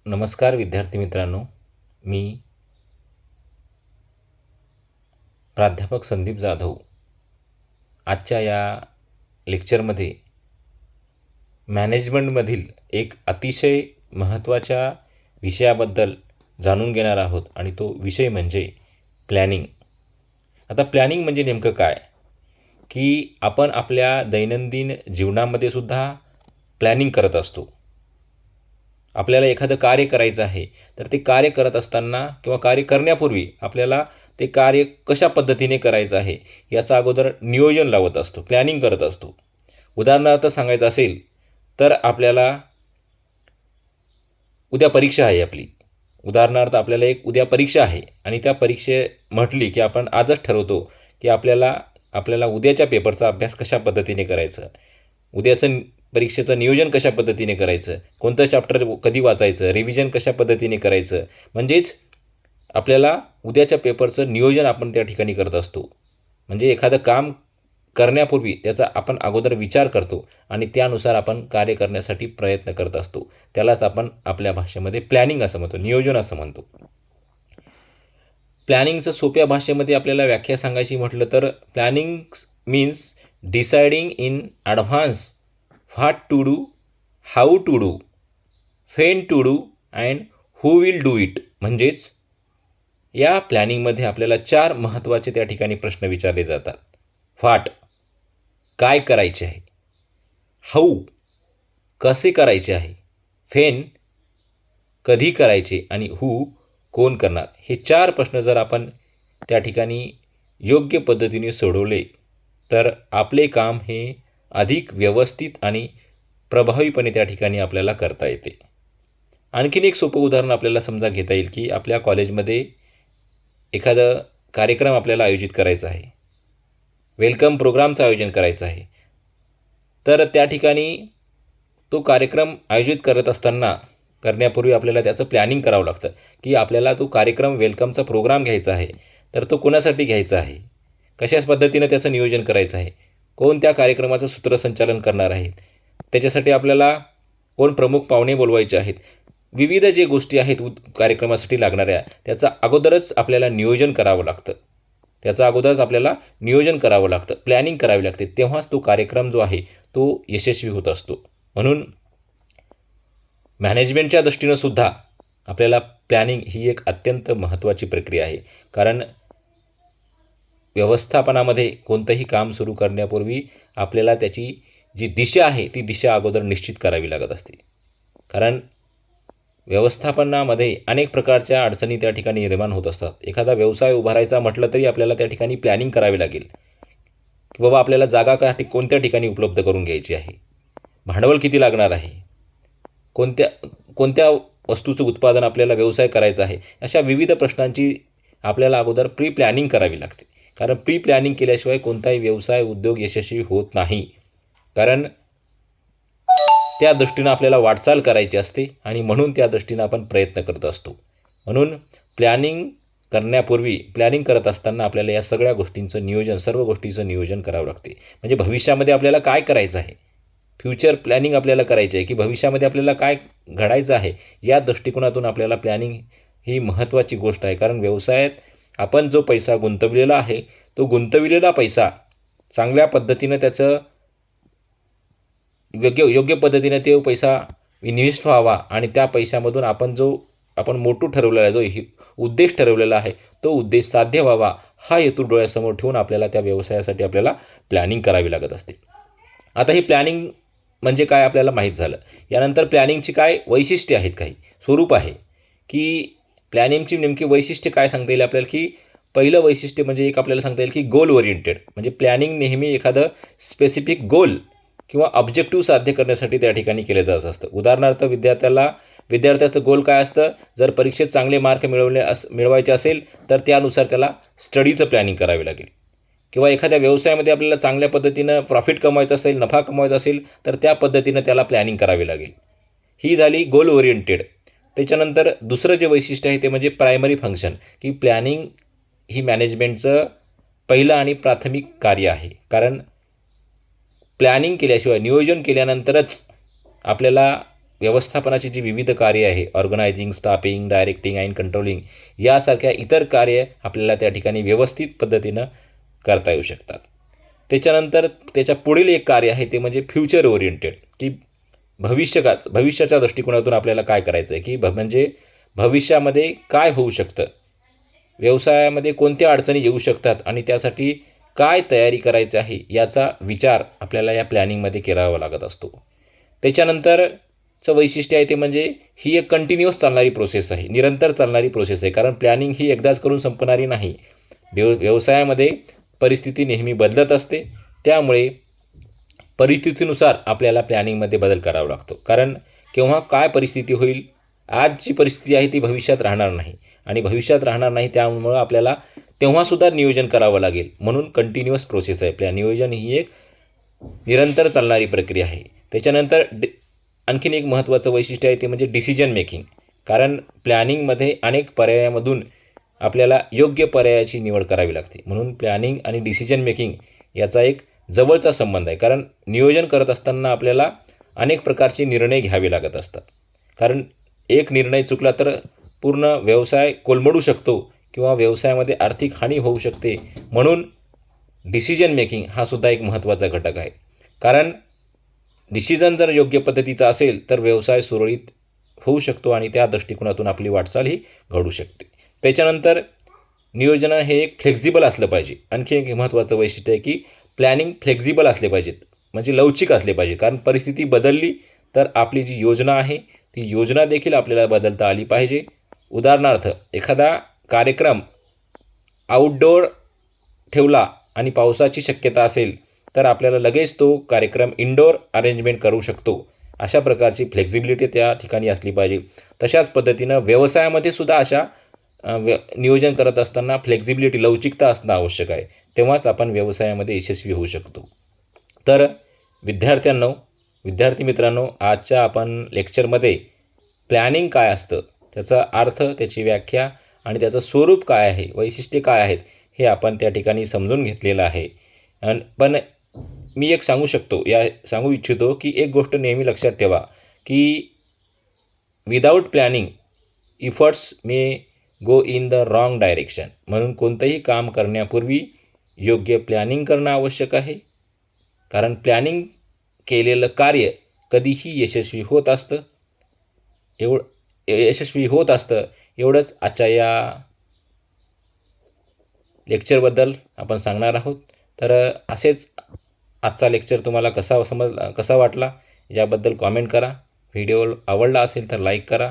नमस्कार विद्यार्थी मित्रांनो, मी प्राध्यापक संदीप जाधव आजच्या या लेक्चरमध्ये मॅनेजमेंटमधील एक अतिशय महत्त्वाच्या विषयाबद्दल जाणून घेणार आहोत आणि तो विषय म्हणजे प्लॅनिंग. आता प्लॅनिंग म्हणजे नेमकं काय की आपण आपल्या दैनंदिन जीवनामध्ये सुद्धा प्लॅनिंग करत असतो. आपल्याला एखादं कार्य करायचं आहे तर ते कार्य करत असताना किंवा कार्य करण्यापूर्वी आपल्याला ते कार्य कशा पद्धतीने करायचं आहे याचा अगोदर नियोजन लावत असतो, प्लॅनिंग करत असतो. उदाहरणार्थ सांगायचं असेल तर आपल्याला उद्या परीक्षा आहे आपली. उदाहरणार्थ आपल्याला एक उद्या परीक्षा आहे आणि त्या परीक्षे म्हटली की आपण आजच ठरवतो की आपल्याला उद्याच्या पेपरचा अभ्यास कशा पद्धतीने करायचं, उद्याचं परीक्षेचं नियोजन कशा पद्धतीने करायचं, कोणतं चॅप्टर कधी वाचायचं, रिव्हिजन कशा पद्धतीने करायचं, म्हणजेच आपल्याला उद्याच्या पेपरचं नियोजन आपण त्या ठिकाणी करत असतो. म्हणजे एखादं काम करण्यापूर्वी त्याचा आपण अगोदर विचार करतो आणि त्यानुसार आपण कार्य करण्यासाठी प्रयत्न करत असतो. त्यालाच आपण आपल्या भाषेमध्ये प्लॅनिंग असं म्हणतो, नियोजन असं म्हणतो. प्लॅनिंगचं सोप्या भाषेमध्ये आपल्याला व्याख्या सांगायची म्हटलं तर planning means deciding in advance what to do, how to do, when to do and who will do it. म्हणजेच या प्लॅनिंगमध्ये आपल्याला 4 महत्त्वाचे त्या ठिकाणी प्रश्न विचारले जातात. व्हॉट काय करायचे आहे, हाऊ कसे करायचे आहे, व्हेन कधी करायचे आणि हू कोण करणार. हे 4 प्रश्न जर आपण त्या ठिकाणी योग्य पद्धतीने सोडवले तर आपले काम हे अधिक व्यवस्थित आणि प्रभावीपणे त्या ठिकाणी आपल्याला करता येते. आणखीन एक सोपं उदाहरण आपल्याला समजा घेता येईल की आपल्या कॉलेजमध्ये एखादं कार्यक्रम आपल्याला आयोजित करायचा आहे, वेलकम प्रोग्रामचं आयोजन करायचं आहे. तर त्या ठिकाणी तो कार्यक्रम आयोजित करण्यापूर्वी आपल्याला त्याचं प्लॅनिंग करावं लागतं की आपल्याला तो कार्यक्रम वेलकमचा प्रोग्राम घ्यायचा आहे तर तो कोणासाठी घ्यायचा आहे, कशाच पद्धतीनं त्याचं नियोजन करायचं आहे, कोण त्या कार्यक्रमाचं सूत्रसंचालन करणार आहे, त्याच्यासाठी आपल्याला कोण प्रमुख पाहुणे बोलवायचे आहेत, विविध जे गोष्टी आहेत कार्यक्रमासाठी लागणाऱ्या त्याचं अगोदरच आपल्याला नियोजन करावं लागतं. प्लॅनिंग करावी लागते. तेव्हाच तो कार्यक्रम जो आहे तो यशस्वी होत असतो. म्हणून मॅनेजमेंटच्या दृष्टीनं सुद्धा आपल्याला प्लॅनिंग ही एक अत्यंत महत्त्वाची प्रक्रिया आहे. कारण व्यवस्थापनामध्ये कोणतंही काम सुरू करण्यापूर्वी आपल्याला त्याची जी दिशा आहे ती दिशा अगोदर निश्चित करावी लागत असते. कारण व्यवस्थापनामध्ये अनेक प्रकारच्या अडचणी त्या ठिकाणी निर्माण होत असतात. एखादा व्यवसाय उभारायचा म्हटलं तरी आपल्याला त्या ठिकाणी प्लॅनिंग करावी लागेल की बाबा आपल्याला जागा कोणत्या ठिकाणी उपलब्ध करून घ्यायची आहे, भांडवल किती लागणार आहे, कोणत्या वस्तूचं उत्पादन आपल्याला व्यवसाय करायचा आहे, अशा विविध प्रश्नांची आपल्याला अगोदर प्री प्लॅनिंग करावी लागते. कारण प्री प्लॅनिंग केल्याशिवाय कोणताही व्यवसाय उद्योग यशस्वी होत नाही. कारण त्या दृष्टीनं आपल्याला वाटचाल करायची असते आणि म्हणून त्या दृष्टीनं आपण प्रयत्न करत असतो. म्हणून प्लॅनिंग करत असताना आपल्याला या सगळ्या गोष्टींचं नियोजन, सर्व गोष्टींचं नियोजन करावं लागते. म्हणजे भविष्यामध्ये आपल्याला काय करायचं आहे, फ्युचर प्लॅनिंग आपल्याला करायची आहे की भविष्यामध्ये आपल्याला काय घडायचं आहे, या दृष्टिकोनातून आपल्याला प्लॅनिंग ही महत्त्वाची गोष्ट आहे. कारण व्यवसायात आपण जो पैसा गुंतवलेला आहे तो गुंतवलेला पैसा चांगल्या पद्धतीनं त्याचं योग्य पद्धतीने तो पैसा इन्व्हेस्ट व्हावा आणि त्या पैशामधून आपण मोठू ठरवलेला आहे, जो उद्देश ठरवलेला आहे तो उद्देश साध्य व्हावा, हा हेतू डोळ्यासमोर ठेवून आपल्याला त्या व्यवसायासाठी आपल्याला प्लॅनिंग करावी लागत असते. आता ही प्लॅनिंग म्हणजे काय आपल्याला माहीत झालं. यानंतर प्लॅनिंगची काय वैशिष्ट्ये आहेत, काही स्वरूप आहे की प्लॅनिंगची नेमकी वैशिष्ट्ये काय सांगता येईल आपल्याला. की पहिलं वैशिष्ट्य म्हणजे एक आपल्याला सांगता येईल की गोल ओरिएंटेड. म्हणजे प्लॅनिंग नेहमी एखादं स्पेसिफिक गोल किंवा ऑब्जेक्टिव्ह साध्य करण्यासाठी त्या ठिकाणी केलं जात असतं. उदाहरणार्थ विद्यार्थ्याचं गोल काय असतं, जर परीक्षेत चांगले मार्क मिळवायचे असेल तर त्यानुसार त्याला स्टडीचं प्लॅनिंग करावे लागेल. किंवा एखाद्या व्यवसायामध्ये आपल्याला चांगल्या पद्धतीनं प्रॉफिट कमवायचं असेल, नफा कमवायचा असेल तर त्या पद्धतीनं त्याला प्लॅनिंग करावी लागेल. ही झाली गोल ओरिएंटेड. त्याच्यानंतर दुसरं जे वैशिष्ट्य आहे ते म्हणजे प्रायमरी फंक्शन. की प्लॅनिंग ही मॅनेजमेंटचं पहिलं आणि प्राथमिक कार्य आहे. कारण प्लॅनिंग केल्याशिवाय, नियोजन केल्यानंतरच आपल्याला व्यवस्थापनाची जी विविध कार्य आहे, organising, staffing, directing and controlling यासारख्या इतर कार्य आपल्याला त्या ठिकाणी व्यवस्थित पद्धतीनं करता येऊ शकतात. त्याच्यानंतर त्याच्या पुढील एक कार्य आहे ते म्हणजे फ्युचर ओरिएंटेड, की भविष्याच्या दृष्टिकोनातून आपल्याला काय करायचं आहे, की म्हणजे भविष्यामध्ये काय होऊ शकतं, व्यवसायामध्ये कोणत्या अडचणी येऊ शकतात आणि त्यासाठी काय तयारी करायची आहे याचा विचार आपल्याला या प्लॅनिंगमध्ये करावा लागत असतो. त्याच्यानंतरचं वैशिष्ट्य आहे ते म्हणजे ही एक कंटिन्युअस चालणारी प्रोसेस आहे, निरंतर चालणारी प्रोसेस आहे. कारण प्लॅनिंग ही एकदाच करून संपणारी नाही. व्यवसायामध्ये परिस्थिती नेहमी बदलत असते, त्यामुळे परिस्थितीनुसार आपल्याला प्लॅनिंगमध्ये बदल करावा लागतो. कारण केव्हा काय परिस्थिती होईल, आजची परिस्थिती आहे ती भविष्यात राहणार नाही आणि भविष्यात राहणार नाही, त्यामुळं आपल्याला तेव्हासुद्धा नियोजन करावं लागेल. म्हणून कंटिन्युअस प्रोसेस आहे. नियोजन ही एक निरंतर चालणारी प्रक्रिया आहे. त्याच्यानंतर आणखीन एक महत्त्वाचं वैशिष्ट्य आहे ते म्हणजे डिसिजन मेकिंग. कारण प्लॅनिंगमध्ये अनेक पर्यायामधून आपल्याला योग्य पर्यायाची निवड करावी लागते. म्हणून प्लॅनिंग आणि डिसिजन मेकिंग याचा एक जवळचा संबंध आहे. कारण नियोजन करत असताना आपल्याला अनेक प्रकारचे निर्णय घ्यावे लागत असतात. कारण एक निर्णय चुकला तर पूर्ण व्यवसाय कोलमडू शकतो किंवा व्यवसायामध्ये आर्थिक हानी होऊ शकते. म्हणून डिसिजन मेकिंग हा सुद्धा एक महत्त्वाचा घटक आहे. कारण डिसिजन जर योग्य पद्धतीचा असेल तर व्यवसाय सुरळीत होऊ शकतो आणि त्या दृष्टिकोनातून आपली वाटचाल ही घडू शकते. त्याच्यानंतर नियोजन हे एक फ्लेक्झिबल असलं पाहिजे. आणखी एक महत्त्वाचं वैशिष्ट्य आहे की प्लॅनिंग फ्लेक्झिबल असले पाहिजेत, म्हणजे लवचिक असले पाहिजे. कारण परिस्थिती बदलली तर आपली जी योजना आहे ती योजना देखील आपल्याला बदलता आली पाहिजे. उदाहरणार्थ एखादा कार्यक्रम आउटडोअर ठेवला आणि पावसाची शक्यता असेल तर आपल्याला लगेच तो कार्यक्रम इनडोअर अरेंजमेंट करू शकतो. अशा प्रकारची फ्लेक्झिबिलिटी त्या ठिकाणी असली पाहिजे. तशाच पद्धतीनं व्यवसायामध्ये सुद्धा अशा नियोजन करत असताना फ्लेक्झिबिलिटी, लवचिकता असणं आवश्यक आहे. तेव्हाच आपण व्यवसायामध्ये यशस्वी होऊ शकतो. तर विद्यार्थी मित्रांनो, आजच्या आपण लेक्चरमध्ये प्लॅनिंग काय असतं, त्याचा अर्थ, त्याची व्याख्या आणि त्याचं स्वरूप काय आहे, वैशिष्ट्ये काय आहेत, हे आपण त्या ठिकाणी समजून घेतलेलं आहे. पण मी एक सांगू इच्छितो की एक गोष्ट नेहमी लक्षात ठेवा की without planning efforts may go in the wrong direction. म्हणून कोणतंही काम करण्यापूर्वी योग्य प्लॅनिंग करणं आवश्यक आहे. कारण प्लॅनिंग केलेलं कार्य कधीही यशस्वी होत असतं. एवढंच आजच्या या लेक्चरबद्दल आपण सांगणार आहोत. तर असेच आजचा लेक्चर तुम्हाला कसा वाटला याबद्दल कॉमेंट करा. व्हिडिओ आवडला असेल तर लाईक करा,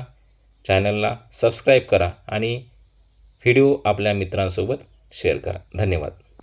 चॅनलला सबस्क्राईब करा आणि व्हिडिओ आपल्या मित्रांसोबत शेअर करा. धन्यवाद.